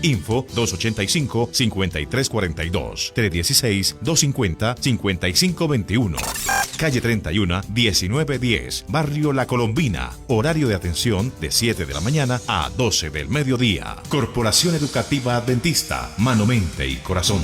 Info 285-5342, 316-250-5521. Calle 31, 1910, Barrio La Colombina. Horario de atención de 7 de la mañana a 12 del mediodía. Corporación Educativa Adventista, Mano, Mente y Corazón.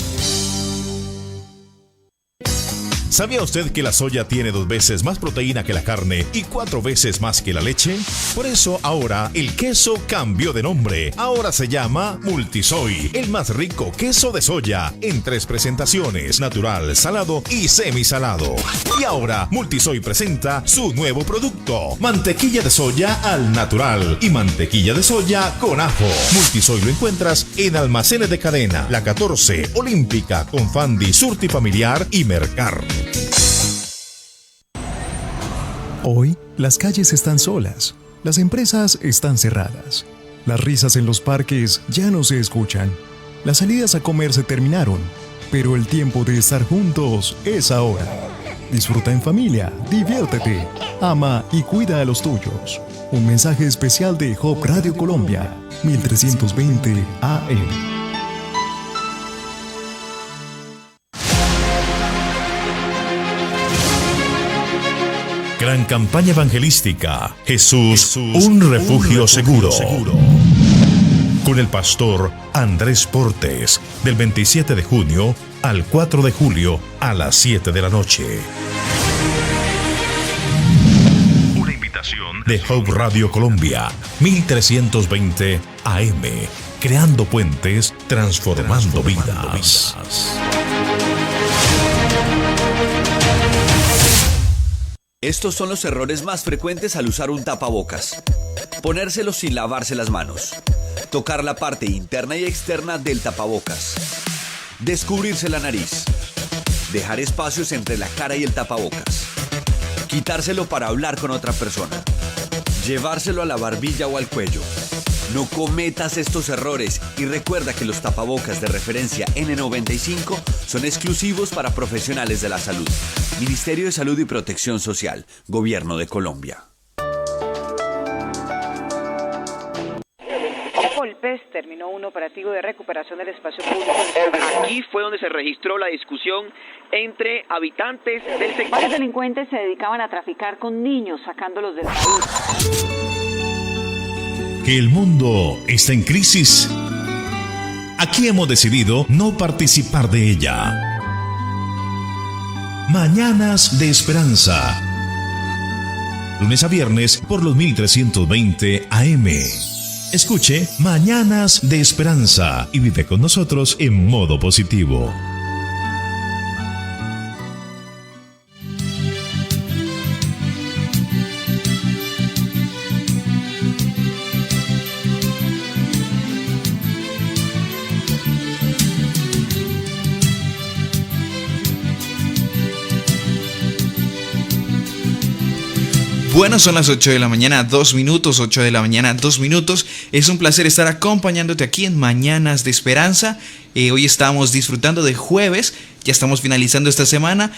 ¿Sabía usted que la soya tiene 2 veces más proteína que la carne y 4 veces más que la leche? Por eso ahora el queso cambió de nombre. Ahora se llama Multisoy, el más rico queso de soya en 3 presentaciones: natural, salado y semisalado. Y ahora Multisoy presenta su nuevo producto: mantequilla de soya al natural y mantequilla de soya con ajo. Multisoy lo encuentras en almacenes de cadena La 14, Olímpica, Confandi, Surtifamiliar y Mercar. Hoy, las calles están solas, las empresas están cerradas, las risas en los parques ya no se escuchan, las salidas a comer se terminaron, pero el tiempo de estar juntos es ahora. Disfruta en familia, diviértete, ama y cuida a los tuyos. Un mensaje especial de Hop Radio Colombia, 1320 AM. Gran campaña evangelística. Jesús, un refugio seguro. Con el pastor Andrés Portes, del 27 de junio al 4 de julio a las 7 de la noche. Una invitación de Hope Radio Colombia, 1320 AM. Creando puentes, transformando vidas. Estos son los errores más frecuentes al usar un tapabocas. Ponérselo sin lavarse las manos. Tocar la parte interna y externa del tapabocas. Descubrirse la nariz. Dejar espacios entre la cara y el tapabocas. Quitárselo para hablar con otra persona. Llevárselo a la barbilla o al cuello. No cometas estos errores y recuerda que los tapabocas de referencia N95 son exclusivos para profesionales de la salud. Ministerio de Salud y Protección Social, Gobierno de Colombia. Golpes terminó un operativo de recuperación del espacio público. Aquí fue donde se registró la discusión entre habitantes del sector. Varios delincuentes se dedicaban a traficar con niños, sacándolos del país. Que el mundo está en crisis. Aquí hemos decidido no participar de ella. Mañanas de Esperanza. Lunes a viernes por los 1320 AM. Escuche Mañanas de Esperanza y vive con nosotros en modo positivo. Bueno, son las 8 de la mañana, 2 minutos, 8 de la mañana, 2 minutos. Es un placer estar acompañándote aquí en Mañanas de Esperanza. Hoy estamos disfrutando de jueves, ya estamos finalizando esta semana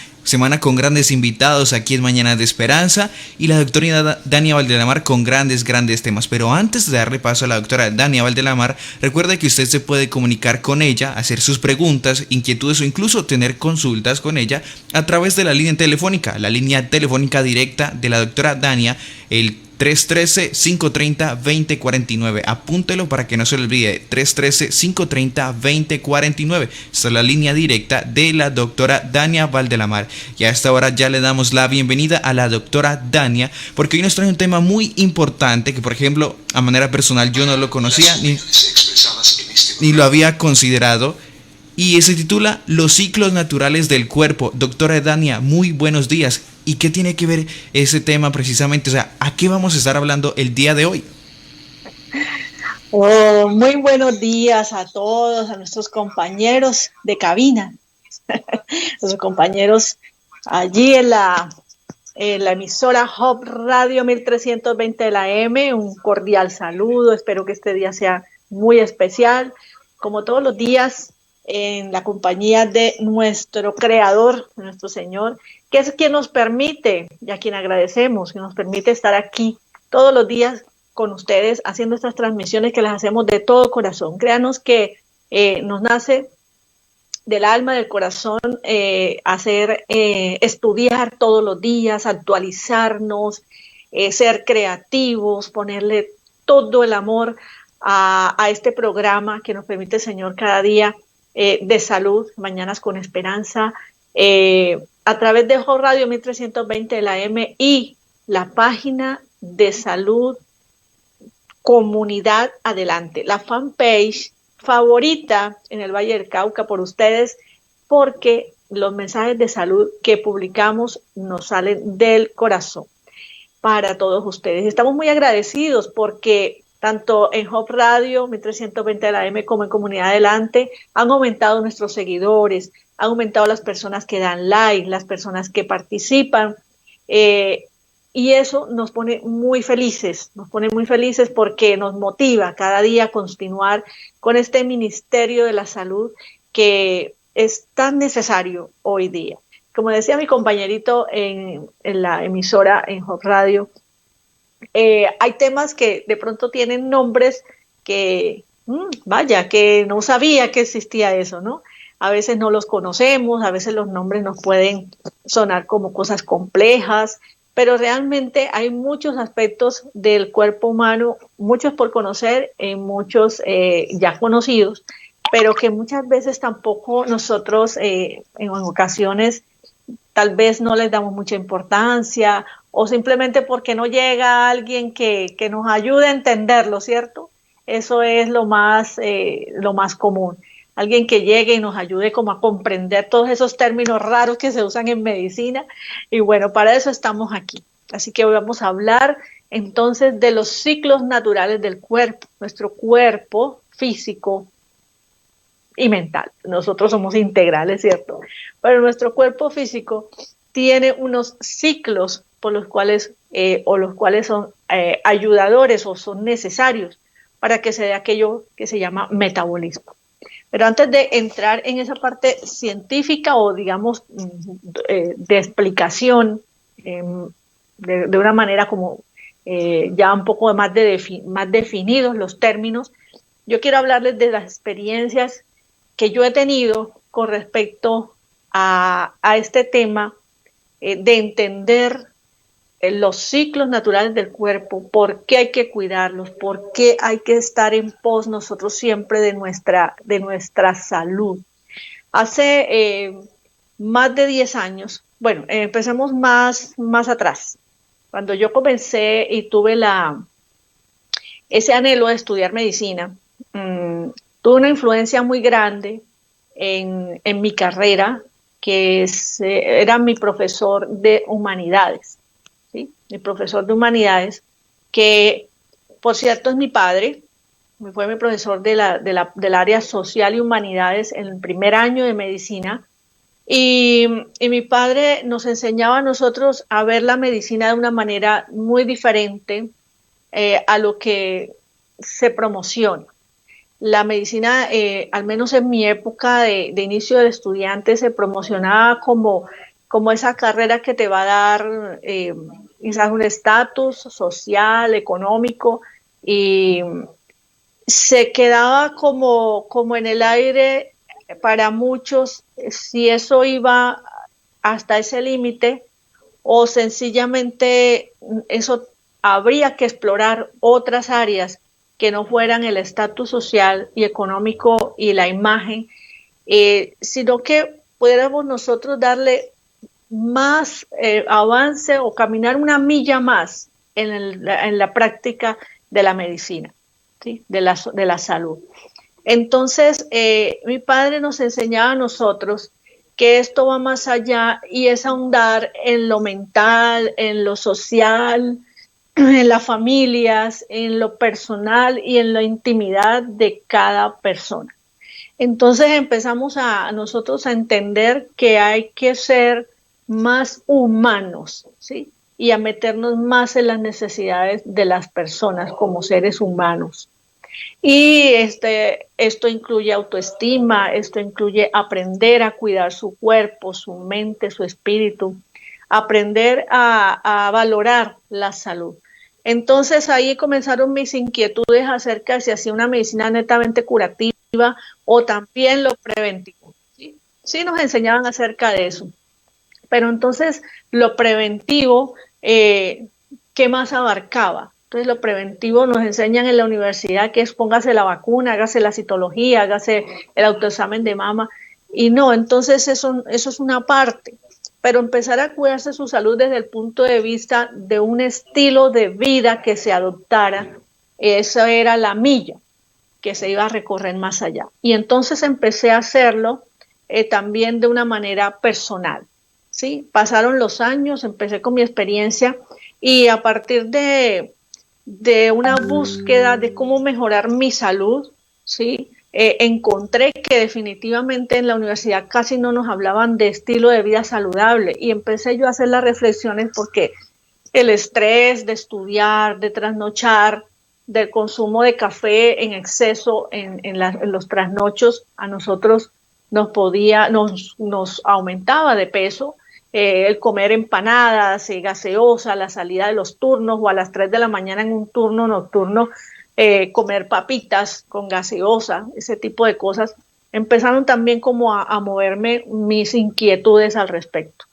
con grandes invitados aquí en Mañanas de Esperanza y la doctora Dania Valdelamar con grandes temas. Pero antes de darle paso a la doctora Dania Valdelamar, recuerda que usted se puede comunicar con ella, hacer sus preguntas, inquietudes o incluso tener consultas con ella a través de la línea telefónica directa de la doctora Dania, el 313-530-2049. Apúntelo para que no se le olvide. 313-530-2049. Esta es la línea directa de la doctora Dania Valdelamar. Y a esta hora ya le damos la bienvenida a la doctora Dania, porque hoy nos trae un tema muy importante que, por ejemplo, a manera personal yo no lo conocía ni lo había considerado. Y se titula Los ciclos naturales del cuerpo. Doctora Dania, muy buenos días. ¿Y qué tiene que ver ese tema precisamente? O sea, ¿a qué vamos a estar hablando el día de hoy? Muy buenos días a todos, a nuestros compañeros de cabina, nuestros compañeros allí en la emisora Hop Radio 1320 de la M. Un cordial saludo, espero que este día sea muy especial, como todos los días, en la compañía de nuestro Creador, nuestro Señor, que es quien nos permite, y a quien agradecemos, que nos permite estar aquí todos los días con ustedes haciendo estas transmisiones que las hacemos de todo corazón. Créanos que nos nace del alma, del corazón, estudiar todos los días, actualizarnos, ser creativos, ponerle todo el amor a este programa que nos permite el Señor cada día de salud, Mañanas con Esperanza, a través de Hot Radio 1320 de la M y la página de salud Comunidad Adelante, la fanpage favorita en el Valle del Cauca por ustedes, porque los mensajes de salud que publicamos nos salen del corazón para todos ustedes. Estamos muy agradecidos porque tanto en Hot Radio 1320 de la M como en Comunidad Adelante han aumentado nuestros seguidores, han aumentado las personas que dan like, las personas que participan, y eso nos pone muy felices porque nos motiva cada día a continuar con este ministerio de la salud que es tan necesario hoy día. Como decía mi compañerito en la emisora en Hot Radio, hay temas que de pronto tienen nombres que, que no sabía que existía eso, ¿no? A veces no los conocemos, a veces los nombres nos pueden sonar como cosas complejas, pero realmente hay muchos aspectos del cuerpo humano, muchos por conocer, muchos ya conocidos, pero que muchas veces tampoco nosotros en ocasiones tal vez no les damos mucha importancia o simplemente porque no llega alguien que nos ayude a entenderlo, ¿cierto? Eso es lo más común. Alguien que llegue y nos ayude como a comprender todos esos términos raros que se usan en medicina. Y bueno, para eso estamos aquí. Así que hoy vamos a hablar entonces de los ciclos naturales del cuerpo, nuestro cuerpo físico y mental. Nosotros somos integrales, ¿cierto? Pero nuestro cuerpo físico tiene unos ciclos por los cuales son ayudadores o son necesarios para que se dé aquello que se llama metabolismo. Pero antes de entrar en esa parte científica o digamos de explicación de una manera como ya un poco más definidos los términos, yo quiero hablarles de las experiencias que yo he tenido con respecto a este tema de entender los ciclos naturales del cuerpo, por qué hay que cuidarlos, por qué hay que estar en pos nosotros siempre de nuestra salud. Hace más de 10 años, bueno, empecemos más atrás. Cuando yo comencé y tuve ese anhelo de estudiar medicina, tuve una influencia muy grande en mi carrera, que era mi profesor de humanidades. ¿Sí? Mi profesor de humanidades, que por cierto es mi padre, fue mi profesor del área social y humanidades en el primer año de medicina, y mi padre nos enseñaba a nosotros a ver la medicina de una manera muy diferente a lo que se promociona. La medicina, al menos en mi época de inicio de estudiante, se promocionaba como esa carrera que te va a dar quizás un estatus social, económico, y se quedaba como en el aire para muchos si eso iba hasta ese límite o sencillamente eso habría que explorar otras áreas que no fueran el estatus social y económico y la imagen, sino que pudiéramos nosotros darle más avance o caminar una milla más en la práctica de la medicina, ¿sí? de la salud. Entonces, mi padre nos enseñaba a nosotros que esto va más allá y es ahondar en lo mental, en lo social, en las familias, en lo personal y en la intimidad de cada persona. Entonces empezamos nosotros a entender que hay que ser más humanos, ¿sí? Y a meternos más en las necesidades de las personas como seres humanos. Y esto incluye autoestima, esto incluye aprender a cuidar su cuerpo, su mente, su espíritu, aprender a valorar la salud. Entonces ahí comenzaron mis inquietudes acerca de si hacía una medicina netamente curativa o también lo preventivo. Sí, sí nos enseñaban acerca de eso. Pero entonces lo preventivo, ¿qué más abarcaba? Entonces lo preventivo nos enseñan en la universidad que es póngase la vacuna, hágase la citología, hágase el autoexamen de mama. Y no, entonces eso es una parte. Pero empezar a cuidarse su salud desde el punto de vista de un estilo de vida que se adoptara, esa era la milla que se iba a recorrer más allá. Y entonces empecé a hacerlo también de una manera personal. ¿Sí? Pasaron los años, empecé con mi experiencia y a partir de una búsqueda de cómo mejorar mi salud, ¿sí? Encontré que definitivamente en la universidad casi no nos hablaban de estilo de vida saludable y empecé yo a hacer las reflexiones porque el estrés de estudiar, de trasnochar, del consumo de café en exceso en los trasnochos a nosotros nos aumentaba de peso. El comer empanadas, gaseosa, la salida de los turnos o a las 3 de la mañana en un turno nocturno, comer papitas con gaseosa, ese tipo de cosas, empezaron también como a moverme mis inquietudes al respecto.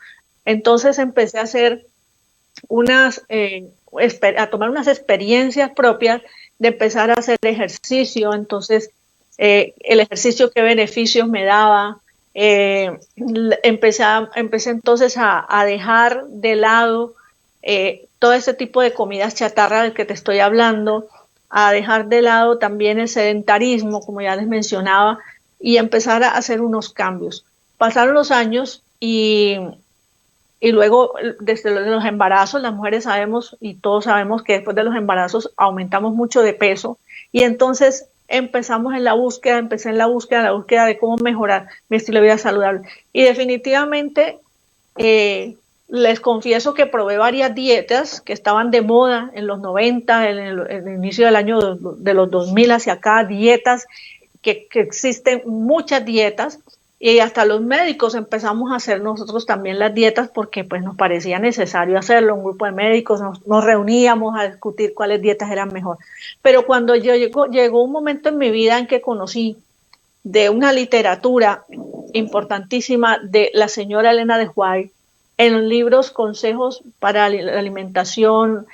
Entonces empecé a hacer a tomar unas experiencias propias de empezar a hacer ejercicio, entonces el ejercicio qué beneficios me daba. Empecé entonces a dejar de lado todo ese tipo de comidas chatarra del que te estoy hablando, a dejar de lado también el sedentarismo, como ya les mencionaba, y empezar a hacer unos cambios. Pasaron los años y luego desde los embarazos, las mujeres sabemos y todos sabemos que después de los embarazos aumentamos mucho de peso y entonces empecé en la búsqueda de cómo mejorar mi estilo de vida saludable. Y definitivamente les confieso que probé varias dietas que estaban de moda en los 90, en el inicio del año de los 2000 hacia acá, dietas que existen muchas dietas y hasta los médicos empezamos a hacer nosotros también las dietas porque pues nos parecía necesario hacerlo. Un grupo de médicos nos reuníamos a discutir cuáles dietas eran mejor. Pero cuando llegó un momento en mi vida en que conocí de una literatura importantísima de la señora Elena de White, en los libros Consejos para la Alimentación,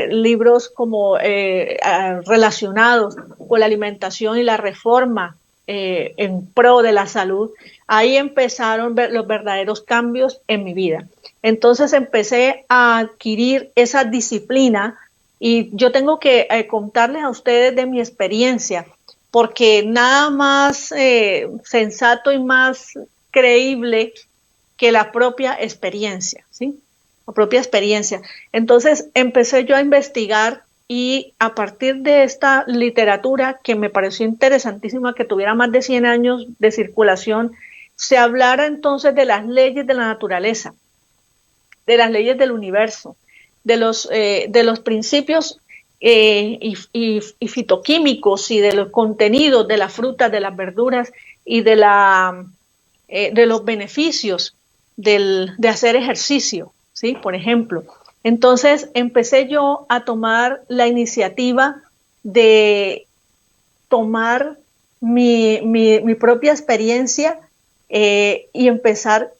libros como relacionados con la alimentación y la reforma en pro de la salud, ahí empezaron los verdaderos cambios en mi vida. Entonces empecé a adquirir esa disciplina y yo tengo que contarles a ustedes de mi experiencia, porque nada más sensato y más creíble que la propia experiencia, ¿sí? La propia experiencia. Entonces empecé yo a investigar y a partir de esta literatura que me pareció interesantísima, que tuviera más de 100 años de circulación, se hablara entonces de las leyes de la naturaleza, de las leyes del universo, de los principios y fitoquímicos y de los contenidos de las frutas, de las verduras y de los beneficios de hacer ejercicio, ¿sí? Por ejemplo. Entonces empecé yo a tomar la iniciativa de tomar mi propia experiencia y empezar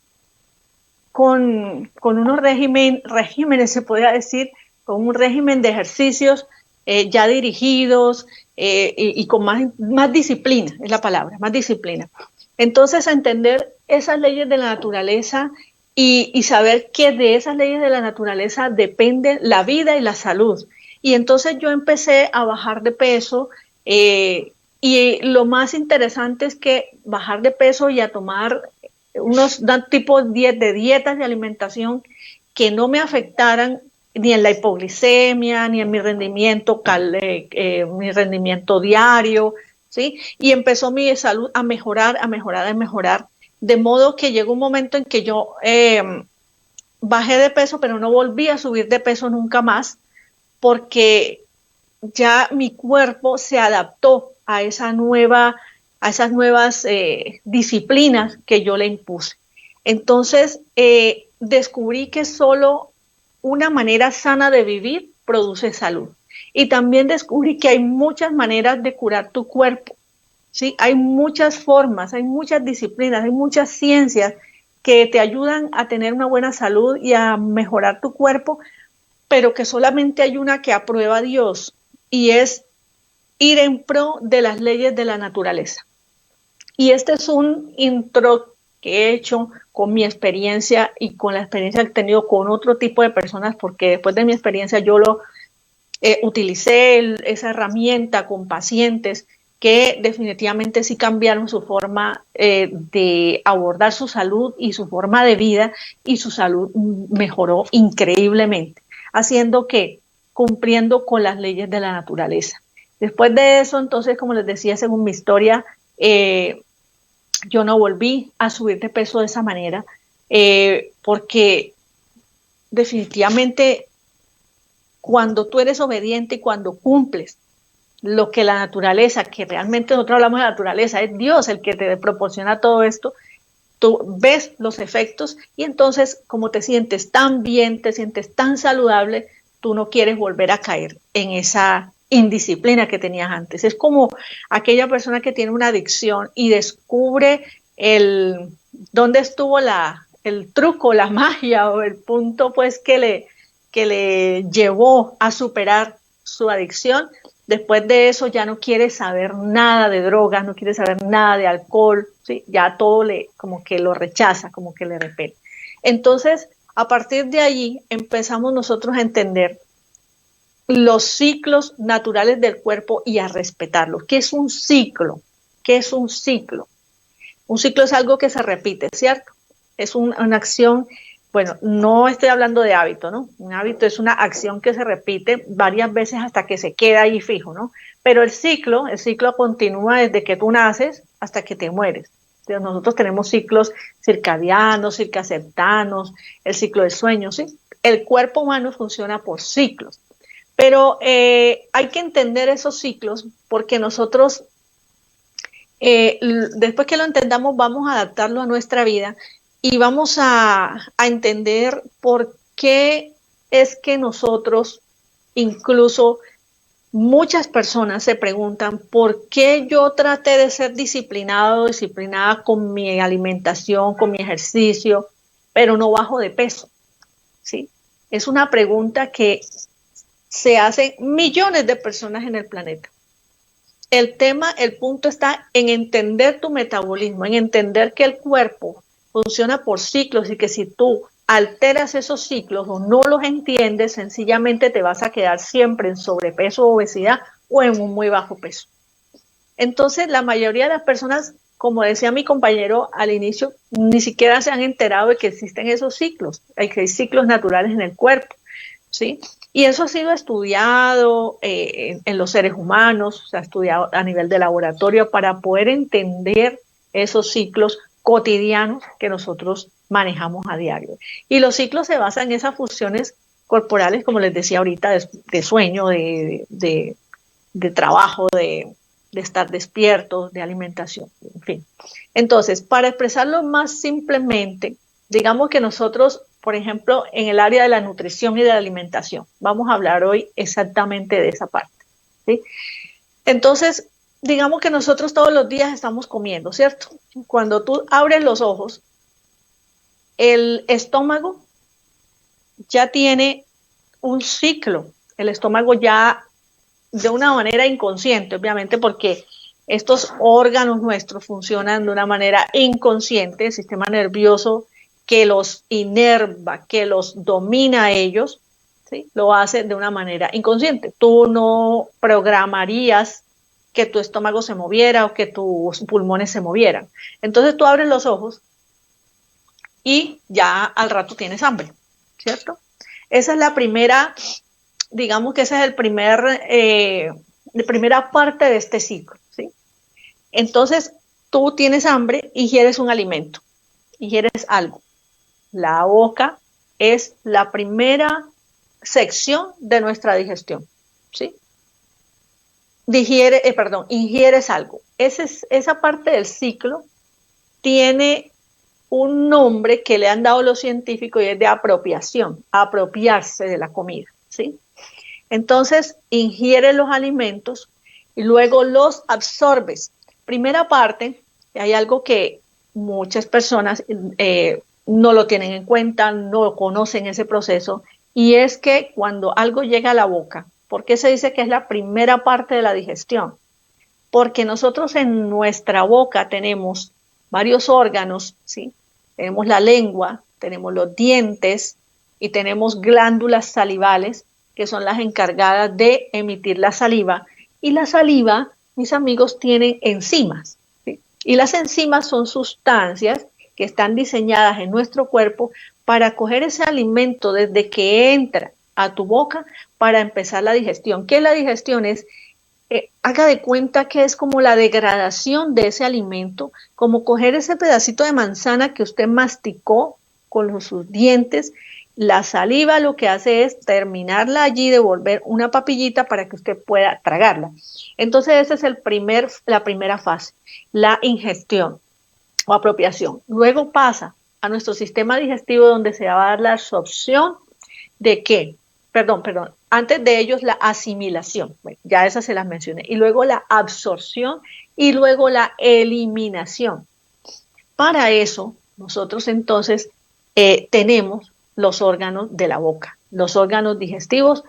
con unos regímenes, se podría decir, con un régimen de ejercicios ya dirigidos y con más disciplina, es la palabra, más disciplina. Entonces, entender esas leyes de la naturaleza y saber que de esas leyes de la naturaleza depende la vida y la salud. Y entonces yo empecé a bajar de peso y lo más interesante es que bajar de peso y a tomar unos tipos de dietas de alimentación que no me afectaran ni en la hipoglicemia, ni en mi rendimiento diario, ¿sí? Y empezó mi salud a mejorar, de modo que llegó un momento en que yo bajé de peso, pero no volví a subir de peso nunca más, porque ya mi cuerpo se adaptó a esas nuevas disciplinas que yo le impuse. Entonces, descubrí que solo una manera sana de vivir produce salud. Y también descubrí que hay muchas maneras de curar tu cuerpo, ¿sí? Hay muchas formas, hay muchas disciplinas, hay muchas ciencias que te ayudan a tener una buena salud y a mejorar tu cuerpo, pero que solamente hay una que aprueba Dios, y es ir en pro de las leyes de la naturaleza. Y este es un intro que he hecho con mi experiencia y con la experiencia que he tenido con otro tipo de personas, porque después de mi experiencia yo utilicé esa herramienta con pacientes que definitivamente sí cambiaron su forma de abordar su salud y su forma de vida, y su salud mejoró increíblemente, haciendo que cumpliendo con las leyes de la naturaleza. Después de eso, entonces, como les decía, según mi historia, yo no volví a subir de peso de esa manera, porque definitivamente cuando tú eres obediente y cuando cumples lo que la naturaleza, que realmente nosotros hablamos de la naturaleza, es Dios el que te proporciona todo esto, tú ves los efectos y entonces como te sientes tan bien, te sientes tan saludable, tú no quieres volver a caer en esa indisciplina que tenías antes. Es como aquella persona que tiene una adicción y descubre dónde estuvo el truco, la magia o el punto pues que le llevó a superar su adicción. Después de eso ya no quiere saber nada de drogas, no quiere saber nada de alcohol, ¿sí? Ya todo como que lo rechaza, como que le repele. Entonces, a partir de allí empezamos nosotros a entender los ciclos naturales del cuerpo y a respetarlos. ¿Qué es un ciclo? ¿Qué es un ciclo? Un ciclo es algo que se repite, ¿cierto? Es una acción. Bueno, no estoy hablando de hábito, ¿no? Un hábito es una acción que se repite varias veces hasta que se queda ahí fijo, ¿no? Pero el ciclo continúa desde que tú naces hasta que te mueres. Entonces, nosotros tenemos ciclos circadianos, circaseptanos, el ciclo del sueño, ¿sí? El cuerpo humano funciona por ciclos. Pero hay que entender esos ciclos porque nosotros, después que lo entendamos, vamos a adaptarlo a nuestra vida. Y vamos a entender por qué es que nosotros, incluso muchas personas se preguntan por qué yo traté de ser disciplinada con mi alimentación, con mi ejercicio, pero no bajo de peso, ¿sí? Es una pregunta que se hacen millones de personas en el planeta. El punto está en entender tu metabolismo, en entender que el cuerpo funciona por ciclos y que si tú alteras esos ciclos o no los entiendes, sencillamente te vas a quedar siempre en sobrepeso o obesidad o en un muy bajo peso. Entonces, la mayoría de las personas, como decía mi compañero al inicio, ni siquiera se han enterado de que existen esos ciclos, que hay ciclos naturales en el cuerpo, ¿sí? Y eso ha sido estudiado en los seres humanos, se ha estudiado a nivel de laboratorio para poder entender esos ciclos cotidianos que nosotros manejamos a diario. Y los ciclos se basan en esas funciones corporales, como les decía ahorita, de sueño, de trabajo, de estar despiertos, de alimentación, en fin. Entonces, para expresarlo más simplemente, digamos que nosotros, por ejemplo, en el área de la nutrición y de la alimentación, vamos a hablar hoy exactamente de esa parte, ¿sí? Entonces, digamos que nosotros todos los días estamos comiendo, ¿cierto? Cuando tú abres los ojos, el estómago ya tiene un ciclo. El estómago ya de una manera inconsciente, obviamente, porque estos órganos nuestros funcionan de una manera inconsciente, el sistema nervioso que los inerva, que los domina a ellos, ¿sí? Lo hace de una manera inconsciente. Tú no programarías que tu estómago se moviera o que tus pulmones se movieran. Entonces tú abres los ojos y ya al rato tienes hambre, ¿cierto? Esa es la primera, digamos que esa es la primera parte de este ciclo, ¿sí? Entonces tú tienes hambre, ingieres un alimento, ingieres algo. La boca es la primera sección de nuestra digestión, ¿sí? Ingieres algo. Esa parte del ciclo tiene un nombre que le han dado los científicos y es de apropiación, apropiarse de la comida, ¿sí? Entonces, ingieres los alimentos y luego los absorbes. Primera parte, hay algo que muchas personas no lo tienen en cuenta, no conocen ese proceso, y es que cuando algo llega a la boca, ¿por qué se dice que es la primera parte de la digestión? Porque nosotros en nuestra boca tenemos varios órganos, ¿sí? Tenemos la lengua, tenemos los dientes y tenemos glándulas salivales, que son las encargadas de emitir la saliva. Y la saliva, mis amigos, tiene enzimas, ¿sí? Y las enzimas son sustancias que están diseñadas en nuestro cuerpo para coger ese alimento desde que entra a tu boca para empezar la digestión. ¿Qué es la digestión? Es haga de cuenta que es como la degradación de ese alimento, como coger ese pedacito de manzana que usted masticó con sus dientes. La saliva lo que hace es terminarla allí, devolver una papillita para que usted pueda tragarla. Entonces esa es la primera fase, la ingestión o apropiación. Luego pasa a nuestro sistema digestivo, donde se va a dar la absorción de ¿qué? Perdón, antes de ellos la asimilación, bueno, ya esas se las mencioné, y luego la absorción y luego la eliminación. Para eso, nosotros entonces tenemos los órganos de la boca, los órganos digestivos,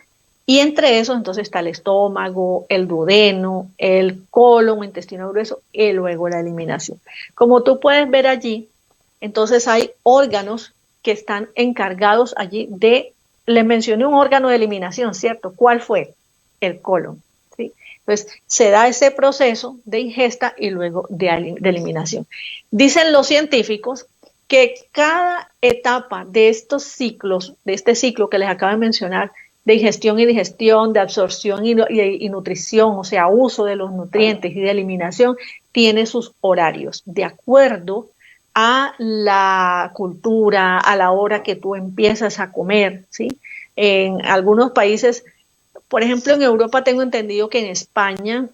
y entre esos entonces está el estómago, el duodeno, el colon, intestino grueso, y luego la eliminación. Como tú puedes ver allí, entonces hay órganos que están encargados allí de. Les mencioné un órgano de eliminación, ¿cierto? ¿Cuál fue? El colon, ¿sí? Entonces, se da ese proceso de ingesta y luego de eliminación. Dicen los científicos que cada etapa de estos ciclos, de este ciclo que les acabo de mencionar, de ingestión y digestión, de absorción y nutrición, o sea, uso de los nutrientes y de eliminación, tiene sus horarios, de acuerdo a la cultura, a la hora que tú empiezas a comer, ¿sí? En algunos países, por ejemplo, en Europa tengo entendido que en España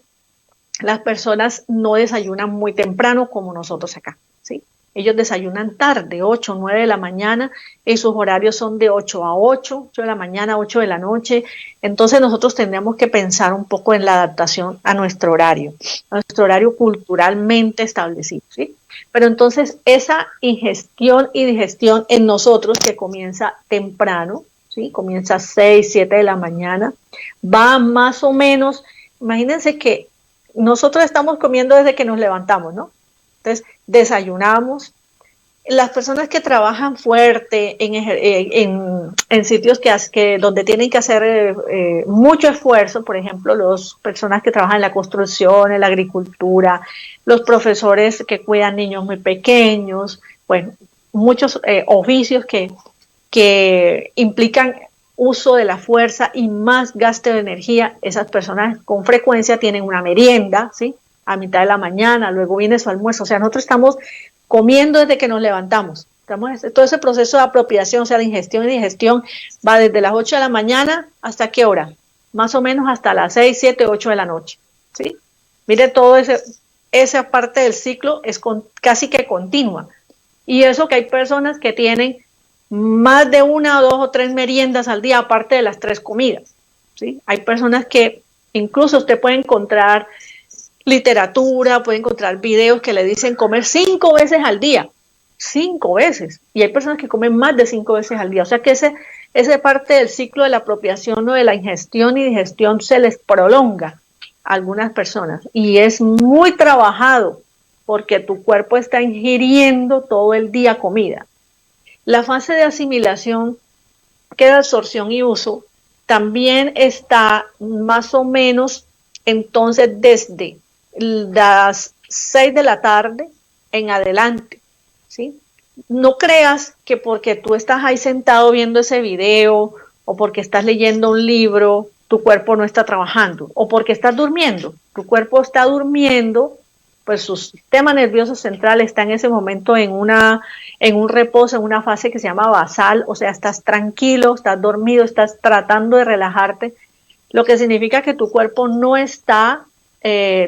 las personas no desayunan muy temprano como nosotros acá, ¿sí? Ellos desayunan tarde, 8, 9 de la mañana, y sus horarios son de 8 a 8, 8 de la mañana, 8 de la noche. Entonces nosotros tendríamos que pensar un poco en la adaptación a nuestro horario culturalmente establecido, ¿sí? Pero entonces esa ingestión y digestión en nosotros, que comienza temprano, ¿sí? Comienza a 6, 7 de la mañana, va más o menos, imagínense que nosotros estamos comiendo desde que nos levantamos, ¿no? Entonces, desayunamos. Las personas que trabajan fuerte en sitios donde tienen que hacer mucho esfuerzo, por ejemplo, las personas que trabajan en la construcción, en la agricultura, los profesores que cuidan niños muy pequeños, bueno, muchos oficios que implican uso de la fuerza y más gasto de energía. Esas personas con frecuencia tienen una merienda, ¿sí? A mitad de la mañana, luego viene su almuerzo. O sea, nosotros estamos comiendo desde que nos levantamos. Todo ese proceso de apropiación, o sea, de ingestión y digestión, va desde las 8 de la mañana hasta ¿qué hora? Más o menos hasta las 6, 7, 8 de la noche, ¿sí? Mire, esa parte del ciclo es casi que continua. Y eso que hay personas que tienen más de 1, 2 o 3 meriendas al día, aparte de las 3 comidas, ¿sí? Hay personas que incluso usted puede encontrar literatura, puede encontrar videos que le dicen comer 5 veces al día, 5 veces, y hay personas que comen más de 5 veces al día. O sea que esa parte del ciclo de la apropiación o de la ingestión y digestión se les prolonga a algunas personas, y es muy trabajado porque tu cuerpo está ingiriendo todo el día comida. La fase de asimilación, que de absorción y uso, también está más o menos entonces desde las 6 de la tarde en adelante, ¿sí? No creas que porque tú estás ahí sentado viendo ese video o porque estás leyendo un libro, tu cuerpo no está trabajando, o porque estás durmiendo. Tu cuerpo está durmiendo, pues su sistema nervioso central está en ese momento en un reposo, en una fase que se llama basal, o sea, estás tranquilo, estás dormido, estás tratando de relajarte, lo que significa que tu cuerpo no está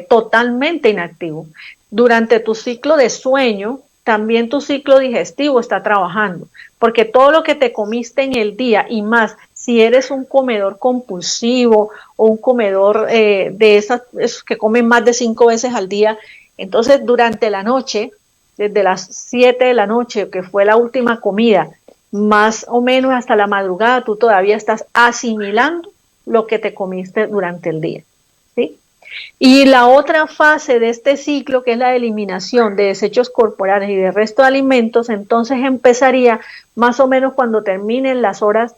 totalmente inactivo. Durante tu ciclo de sueño, también tu ciclo digestivo está trabajando, porque todo lo que te comiste en el día y más, si eres un comedor compulsivo o un comedor esos que comen más de 5 veces al día, entonces durante la noche, desde las 7 de la noche, que fue la última comida, más o menos hasta la madrugada, tú todavía estás asimilando lo que te comiste durante el día, ¿sí? Y la otra fase de este ciclo, que es la eliminación de desechos corporales y de resto de alimentos, entonces empezaría más o menos cuando terminen las horas,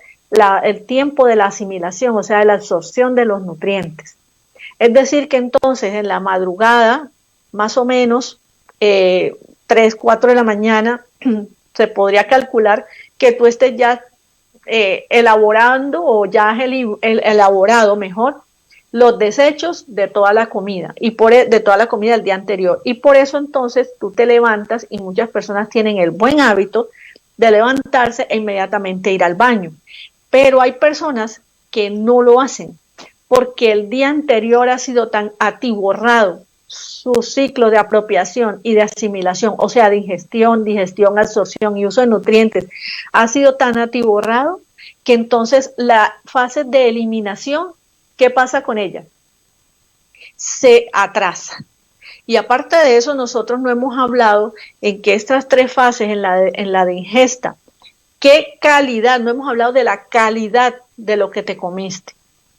el tiempo de la asimilación, o sea, de la absorción de los nutrientes. Es decir, que entonces en la madrugada, más o menos 3, 4 de la mañana, se podría calcular que tú estés ya elaborando o ya has elaborado mejor los desechos de toda la comida de toda la comida del día anterior, y por eso entonces tú te levantas, y muchas personas tienen el buen hábito de levantarse e inmediatamente ir al baño, pero hay personas que no lo hacen porque el día anterior ha sido tan atiborrado su ciclo de apropiación y de asimilación, o sea, de digestión, absorción y uso de nutrientes, ha sido tan atiborrado que entonces la fase de eliminación, ¿qué pasa con ella? Se atrasa. Y aparte de eso, nosotros no hemos hablado en que estas 3 fases, en la de ingesta, ¿qué calidad? No hemos hablado de la calidad de lo que te comiste.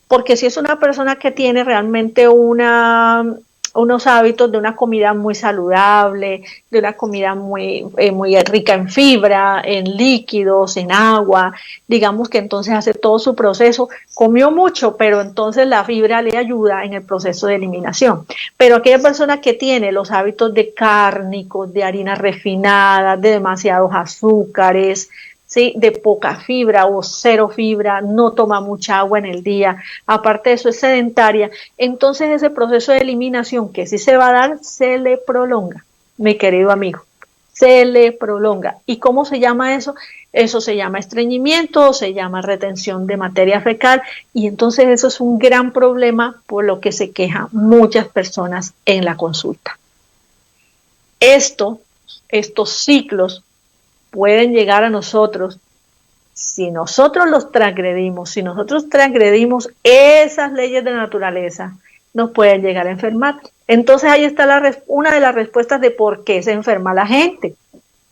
Porque si es una persona que tiene realmente unos hábitos de una comida muy saludable, de una comida muy rica en fibra, en líquidos, en agua, digamos que entonces hace todo su proceso, comió mucho, pero entonces la fibra le ayuda en el proceso de eliminación. Pero aquella persona que tiene los hábitos de cárnicos, de harinas refinadas, de demasiados azúcares, ¿sí?, de poca fibra o 0 fibra, no toma mucha agua en el día, aparte de eso es sedentaria, entonces ese proceso de eliminación que sí se va a dar, se le prolonga, mi querido amigo, se le prolonga. ¿Y cómo se llama eso? Eso se llama estreñimiento, se llama retención de materia fecal, y entonces eso es un gran problema por lo que se quejan muchas personas en la consulta. Estos ciclos pueden llegar a nosotros si nosotros los transgredimos, si nosotros transgredimos esas leyes de naturaleza, nos pueden llegar a enfermar. Entonces ahí está una de las respuestas de por qué se enferma la gente,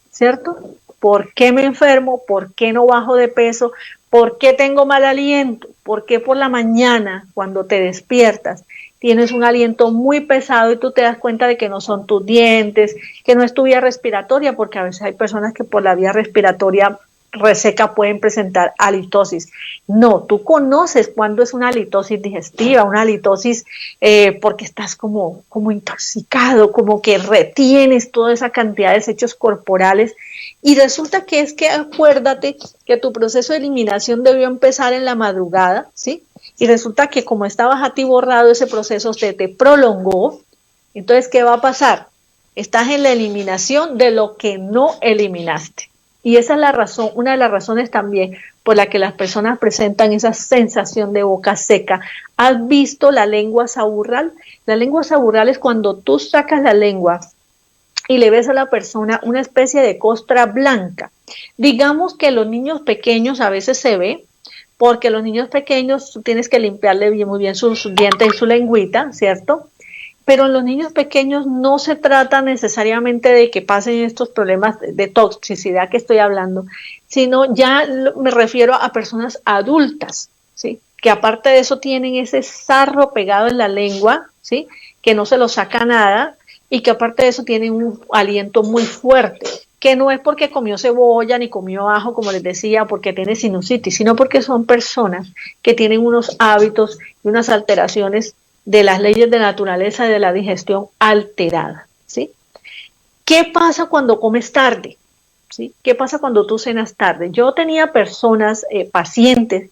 ¿cierto? ¿Por qué me enfermo? ¿Por qué no bajo de peso? ¿Por qué tengo mal aliento? ¿Por qué por la mañana, cuando te despiertas, tienes un aliento muy pesado y tú te das cuenta de que no son tus dientes, que no es tu vía respiratoria? Porque a veces hay personas que por la vía respiratoria reseca pueden presentar halitosis. No, tú conoces cuándo es una halitosis digestiva, una halitosis porque estás como intoxicado, como que retienes toda esa cantidad de desechos corporales, y resulta que acuérdate que tu proceso de eliminación debió empezar en la madrugada, ¿sí? Y resulta que como estabas atiborrado, ese proceso se te prolongó. Entonces, ¿qué va a pasar? Estás en la eliminación de lo que no eliminaste. Y esa es la razón, una de las razones también por la que las personas presentan esa sensación de boca seca. ¿Has visto la lengua saburral? La lengua saburral es cuando tú sacas la lengua y le ves a la persona una especie de costra blanca. Digamos que los niños pequeños a veces se ve, porque los niños pequeños tú tienes que limpiarle muy bien sus dientes y su lengüita, ¿cierto? Pero en los niños pequeños no se trata necesariamente de que pasen estos problemas de toxicidad que estoy hablando, sino ya me refiero a personas adultas, ¿sí? Que aparte de eso tienen ese sarro pegado en la lengua, ¿sí? Que no se lo saca nada, y que aparte de eso tienen un aliento muy fuerte, que no es porque comió cebolla ni comió ajo, como les decía, porque tiene sinusitis, sino porque son personas que tienen unos hábitos y unas alteraciones de las leyes de naturaleza y de la digestión alterada, ¿sí? ¿Qué pasa cuando comes tarde? ¿Sí? ¿Qué pasa cuando tú cenas tarde? Yo tenía personas, pacientes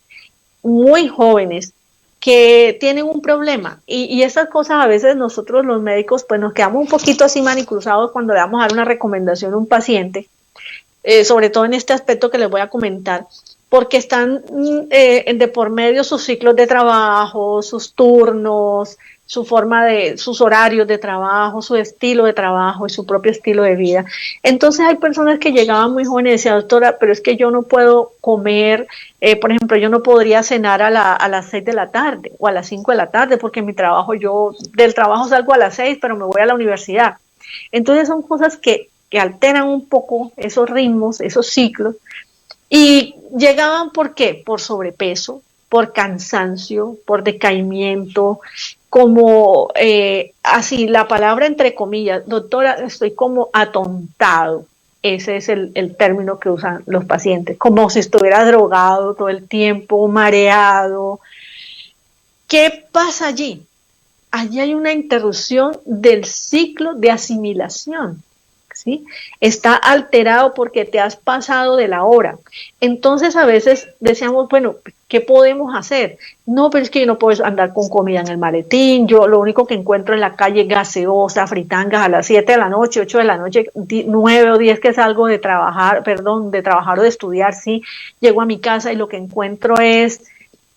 muy jóvenes, que tienen un problema, y esas cosas a veces nosotros los médicos pues nos quedamos un poquito así manicruzados cuando le vamos a dar una recomendación a un paciente, sobre todo en este aspecto que les voy a comentar, porque están de por medio sus ciclos de trabajo, sus turnos, su forma de, sus horarios de trabajo, su estilo de trabajo y su propio estilo de vida. Entonces hay personas que llegaban muy jóvenes y decían, doctora, pero es que yo no puedo comer, por ejemplo, yo no podría cenar a las 6 de la tarde o a las 5 de la tarde porque mi trabajo, yo del trabajo salgo a las 6, pero me voy a la universidad. Entonces son cosas que alteran un poco esos ritmos, esos ciclos, y llegaban ¿por qué? Por sobrepeso, por cansancio, por decaimiento, como así la palabra entre comillas, doctora, estoy como atontado. Ese es el término que usan los pacientes, como si estuviera drogado todo el tiempo, mareado. ¿Qué pasa allí? Allí hay una interrupción del ciclo de asimilación, ¿sí? Está alterado porque te has pasado de la hora. Entonces a veces decíamos, bueno, ¿qué podemos hacer? No, pero es que yo no puedo andar con comida en el maletín, yo lo único que encuentro en la calle es gaseosa, fritangas a las 7 de la noche, 8 de la noche, 9 o 10 que salgo de trabajar, de trabajar o de estudiar, sí, llego a mi casa y lo que encuentro es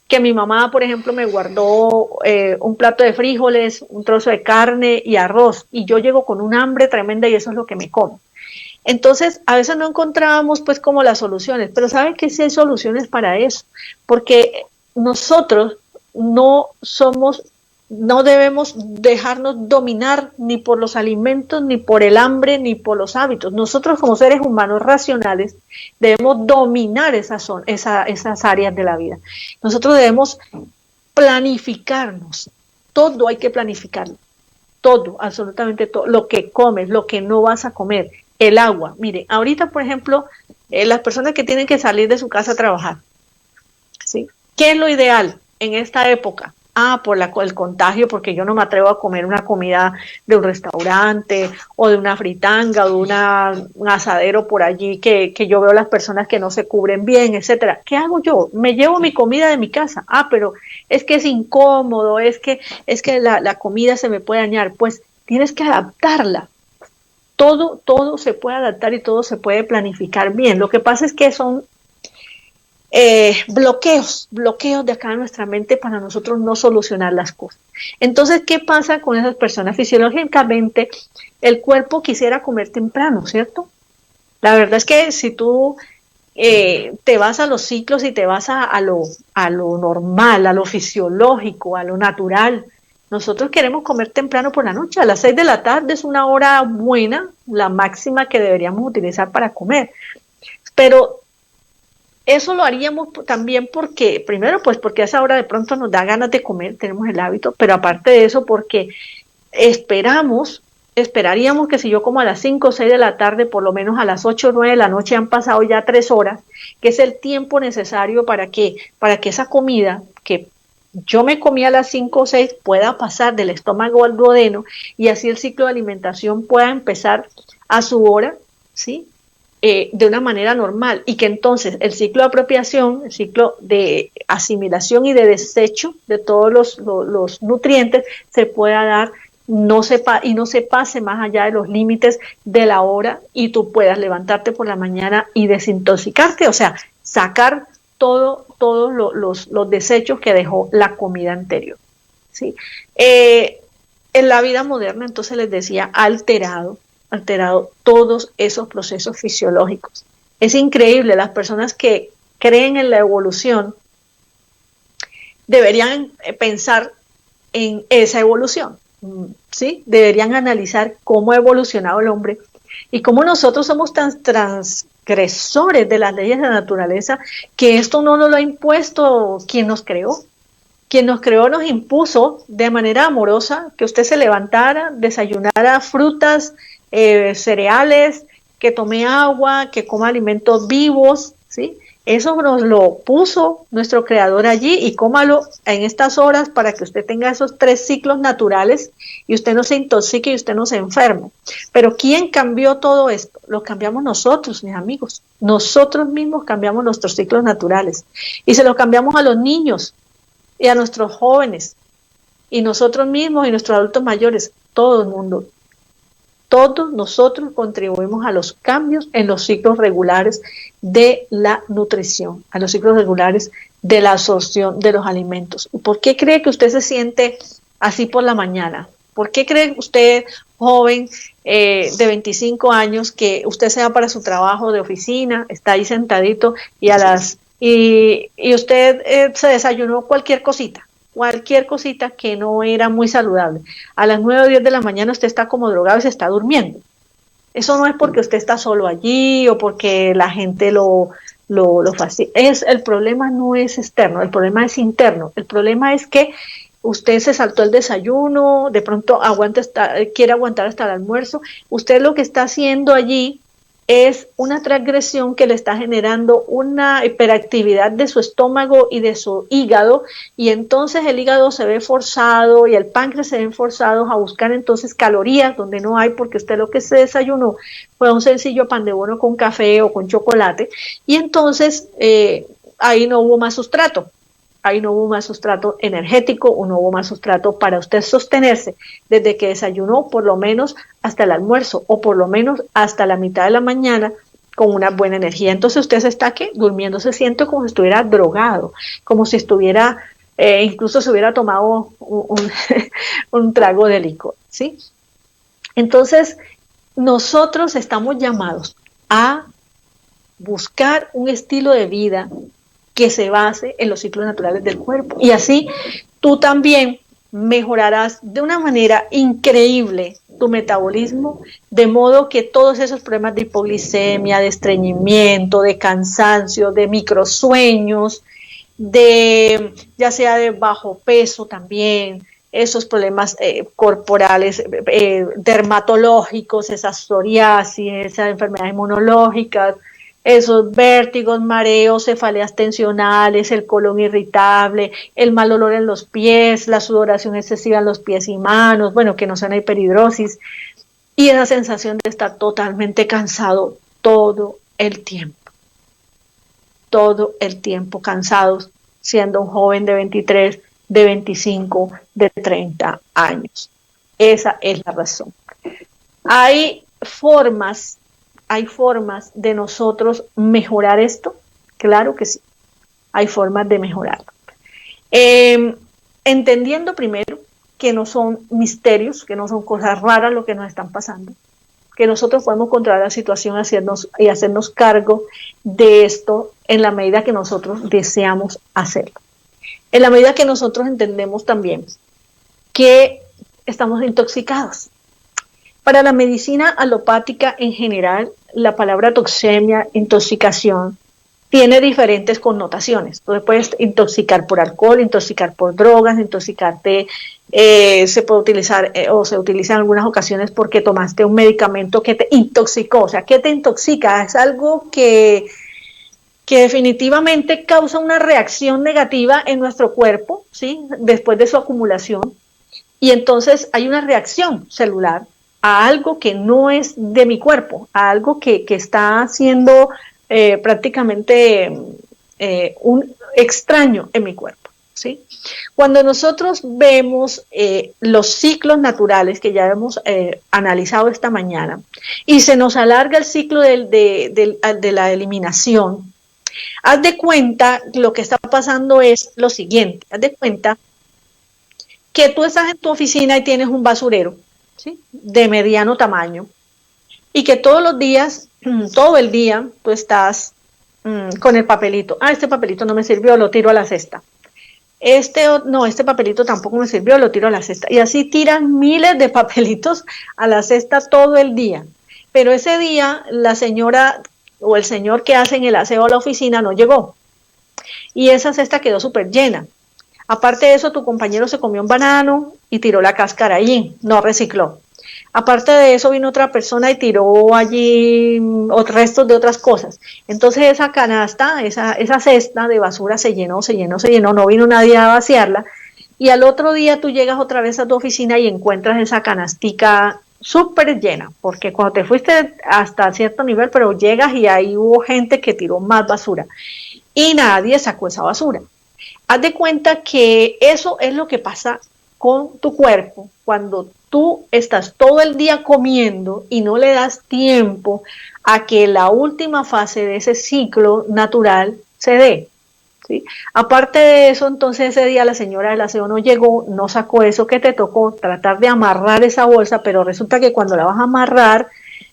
que mi mamá, por ejemplo, me guardó un plato de frijoles, un trozo de carne y arroz, y yo llego con un hambre tremenda y eso es lo que me como. Entonces, a veces no encontrábamos pues como las soluciones, pero ¿saben que sí hay soluciones para eso? Porque nosotros no debemos dejarnos dominar ni por los alimentos, ni por el hambre, ni por los hábitos. Nosotros como seres humanos racionales debemos dominar esas áreas de la vida. Nosotros debemos planificarnos. Todo hay que planificarlo. Todo, absolutamente todo. Lo que comes, lo que no vas a comer, el agua. Mire, ahorita, por ejemplo, las personas que tienen que salir de su casa a trabajar, ¿sí? ¿Qué es lo ideal en esta época? Por el contagio, porque yo no me atrevo a comer una comida de un restaurante o de una fritanga o de un asadero por allí que yo veo las personas que no se cubren bien, etcétera. ¿Qué hago yo? Me llevo mi comida de mi casa. Pero es que es incómodo, es que la comida se me puede dañar. Pues tienes que adaptarla. Todo se puede adaptar y todo se puede planificar bien. Lo que pasa es que son bloqueos de acá en nuestra mente para nosotros no solucionar las cosas. Entonces, ¿qué pasa con esas personas? Fisiológicamente, el cuerpo quisiera comer temprano, ¿cierto? La verdad es que si tú te vas a los ciclos y te vas a lo normal, a lo fisiológico, a lo natural, nosotros queremos comer temprano por la noche. A las 6 de la tarde es una hora buena, la máxima que deberíamos utilizar para comer. Pero eso lo haríamos también porque, primero, pues porque a esa hora de pronto nos da ganas de comer, tenemos el hábito, pero aparte de eso, porque esperaríamos que si yo como a las 5 o 6 de la tarde, por lo menos a las 8 o 9 de la noche han pasado ya 3 horas, que es el tiempo necesario para que esa comida que yo me comí a las 5 o 6 pueda pasar del estómago al duodeno y así el ciclo de alimentación pueda empezar a su hora, ¿sí? De una manera normal y que entonces el ciclo de apropiación, el ciclo de asimilación y de desecho de todos los nutrientes se pueda dar, no se pase más allá de los límites de la hora y tú puedas levantarte por la mañana y desintoxicarte, o sea, sacar todos los desechos que dejó la comida anterior, ¿sí? En la vida moderna, entonces les decía, alterado todos esos procesos fisiológicos. Es increíble, las personas que creen en la evolución deberían pensar en esa evolución, ¿sí? Deberían analizar cómo ha evolucionado el hombre y cómo nosotros somos tan transgresores de las leyes de la naturaleza que esto no nos lo ha impuesto quien nos creó. Quien nos creó nos impuso de manera amorosa que usted se levantara, desayunara frutas, cereales, que tome agua, que coma alimentos vivos, ¿sí? Eso nos lo puso nuestro creador allí y cómalo en estas horas para que usted tenga esos 3 ciclos naturales y usted no se intoxique y usted no se enferme. Pero ¿quién cambió todo esto? Lo cambiamos nosotros, mis amigos. Nosotros mismos cambiamos nuestros ciclos naturales y se los cambiamos a los niños y a nuestros jóvenes y nosotros mismos y nuestros adultos mayores, todo el mundo. Todos nosotros contribuimos a los cambios en los ciclos regulares de la nutrición, a los ciclos regulares de la absorción de los alimentos. ¿Por qué cree que usted se siente así por la mañana? ¿Por qué cree usted, joven de 25 años, que usted se va para su trabajo de oficina, está ahí sentadito y usted se desayunó cualquier cosita que no era muy saludable? A las 9 o 10 de la mañana usted está como drogado y se está durmiendo. Eso no es porque usted está solo allí o porque la gente lo fastidia. El problema no es externo, el problema es interno. El problema es que usted se saltó el desayuno, de pronto quiere aguantar hasta el almuerzo. Usted lo que está haciendo allí es una transgresión que le está generando una hiperactividad de su estómago y de su hígado, y entonces el hígado se ve forzado y el páncreas se ven forzados a buscar entonces calorías donde no hay, porque usted lo que se desayunó fue un sencillo pan de bono con café o con chocolate, y entonces ahí no hubo más sustrato. Ahí no hubo más sustrato energético o no hubo más sustrato para usted sostenerse desde que desayunó por lo menos hasta el almuerzo o por lo menos hasta la mitad de la mañana con una buena energía. Entonces usted se está durmiendo, se siente como si estuviera drogado, como si estuviera, incluso se hubiera tomado un trago de licor, ¿sí? Entonces nosotros estamos llamados a buscar un estilo de vida que se base en los ciclos naturales del cuerpo. Y así tú también mejorarás de una manera increíble tu metabolismo, de modo que todos esos problemas de hipoglicemia, de estreñimiento, de cansancio, de microsueños, ya sea de bajo peso también, esos problemas corporales, dermatológicos, esas psoriasis, esas enfermedades inmunológicas, esos vértigos, mareos, cefaleas tensionales, el colon irritable, el mal olor en los pies, la sudoración excesiva en los pies y manos, bueno, que no sea una hiperhidrosis, y esa sensación de estar totalmente cansado todo el tiempo cansados, siendo un joven de 23, de 25, de 30 años. Esa es la razón. Hay formas de nosotros mejorar esto, claro que sí, hay formas de mejorarlo. Entendiendo primero que no son misterios, que no son cosas raras lo que nos están pasando, que nosotros podemos controlar la situación y hacernos cargo de esto en la medida que nosotros deseamos hacerlo. En la medida que nosotros entendemos también que estamos intoxicados. Para la medicina alopática en general, la palabra toxemia, intoxicación, tiene diferentes connotaciones. Entonces puedes intoxicar por alcohol, intoxicar por drogas, intoxicarte, se puede utilizar o se utiliza en algunas ocasiones porque tomaste un medicamento que te intoxicó. O sea, ¿qué te intoxica? Es algo que definitivamente causa una reacción negativa en nuestro cuerpo, ¿sí? Después de su acumulación. Y entonces hay una reacción celular a algo que no es de mi cuerpo, a algo que está siendo prácticamente un extraño en mi cuerpo, ¿sí? Cuando nosotros vemos los ciclos naturales que ya hemos analizado esta mañana y se nos alarga el ciclo de la eliminación, haz de cuenta, lo que está pasando es lo siguiente, haz de cuenta que tú estás en tu oficina y tienes un basurero, ¿sí? De mediano tamaño, y que todos los días, todo el día, tú estás con el papelito. Este papelito no me sirvió, lo tiro a la cesta. Este papelito tampoco me sirvió, lo tiro a la cesta. Y así tiran miles de papelitos a la cesta todo el día. Pero ese día la señora o el señor que hacen el aseo a la oficina no llegó. Y esa cesta quedó súper llena. Aparte de eso, tu compañero se comió un banano y tiró la cáscara allí, no recicló. Aparte de eso, vino otra persona y tiró allí restos de otras cosas. Entonces esa canasta, esa cesta de basura se llenó, no vino nadie a vaciarla. Y al otro día tú llegas otra vez a tu oficina y encuentras esa canastica súper llena, porque cuando te fuiste hasta cierto nivel, pero llegas y ahí hubo gente que tiró más basura y nadie sacó esa basura. Haz de cuenta que eso es lo que pasa con tu cuerpo cuando tú estás todo el día comiendo y no le das tiempo a que la última fase de ese ciclo natural se dé. ¿sí? Aparte de eso, entonces ese día la señora del aseo no llegó, no sacó eso que te tocó, tratar de amarrar esa bolsa, pero resulta que cuando la vas a amarrar,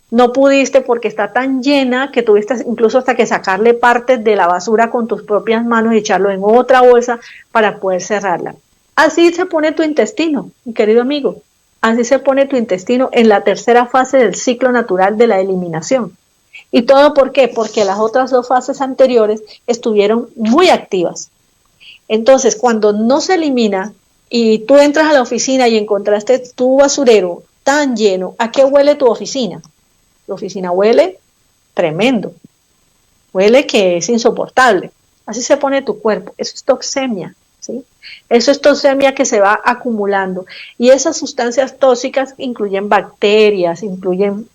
no pudiste porque está tan llena que tuviste incluso hasta que sacarle partes de la basura con tus propias manos y echarlo en otra bolsa para poder cerrarla. Así se pone tu intestino, mi querido amigo. Así se pone tu intestino en la tercera fase del ciclo natural de la eliminación. ¿Y todo por qué? Porque las otras dos fases anteriores estuvieron muy activas. Entonces, cuando no se elimina y tú entras a la oficina y encontraste tu basurero tan lleno, ¿a qué huele tu oficina? Tu oficina huele tremendo, huele que es insoportable. Así se pone tu cuerpo, eso es toxemia, ¿sí? Eso es toxemia que se va acumulando. Y esas sustancias tóxicas incluyen bacterias, incluyen